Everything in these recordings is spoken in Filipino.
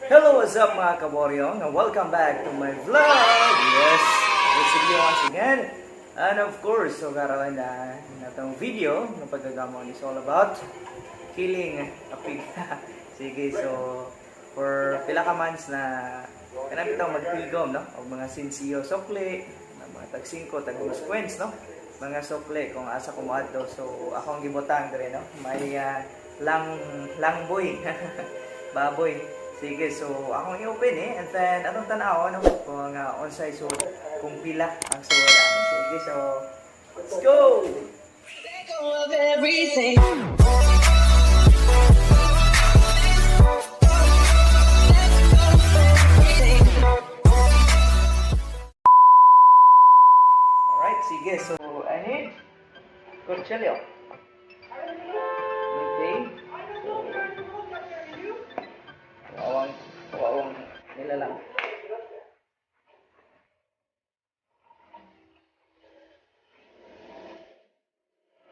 Hello, what's up mga kaboryong? And welcome back to my vlog! Yes, it's you once again. And of course, so karoon na itong video ng pagkagamon is all about killing a pig. Sige, so for pila ka months na kanang itong magpilgom, no? O mga sinsiyo sokle, mga tag-5, tag-20, no? Mga sokle kung asa kumuadto. So akong gibotang dire, no? May langboy, baboy. Sige, so akong i-open and then atong tanaw ano kung onsay so kung pila ang suwala. Sige, so let's go. Alright, sige, so I need kutsilyo. Okay. Wawang nila lang.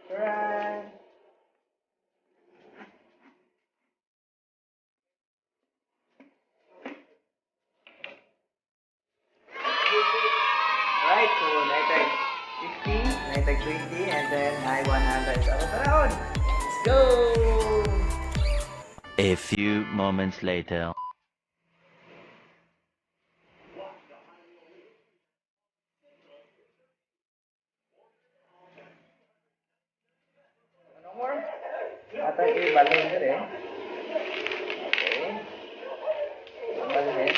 Right. Right, so naitag 50, naitag 20, and then I 100. So, tara on! Let's go! A few moments later. Ano more? Atang i-balhin din eh. Okay. Balhin.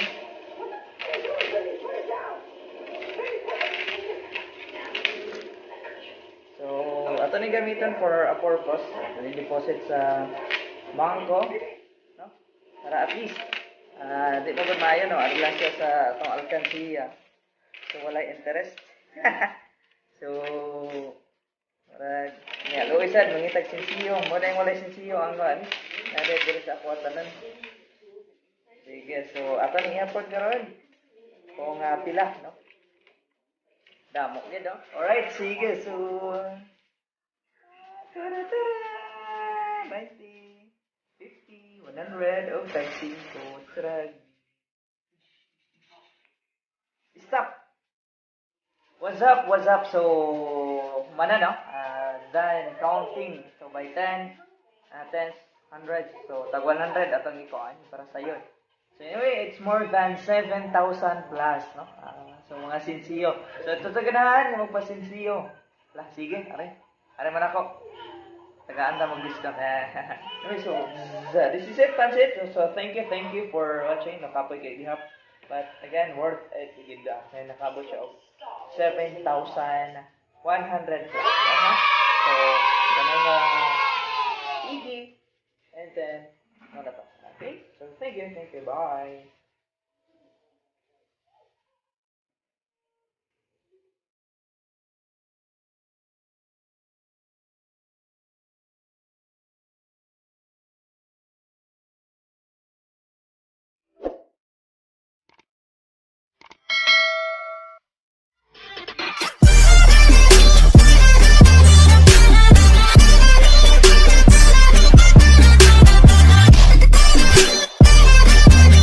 So, ato ni gamitan for a purpose. Deposit sa bangko, no? Para at least di pa gud maayo no, adlan siya sa atong alkansiya. So wala interest. So para nya luisan mangitag sinsiyo, mo na yung walay sinsiyo ang kuan. Nade diri sa ako tanan. Sige, so ato ni airport karon. Kung pila, no? Damo gid, no? Alright, sige. So 90, 50, 100, oh, tag 5, trag. Stop! What's up, what's up? So, mana, no? Then, counting. So, by 10, 10, 100. So, tag 100, atong ikuan para sa'yo. So, anyway, it's more than 7,000 plus, no? So, mga sinsiyo. So, ito sa ganahan, magpasinsiyo. Lah, sige, are. Are man ako. Tagaan na mag-discount. Anyway, so this is it, Pansit. So thank you for watching. Nakapoy kay Gihap. But again, worth it. May nakabot siya of 7,100 plus. So, ganun na easy. And then, ano to? Okay? So thank you. Bye.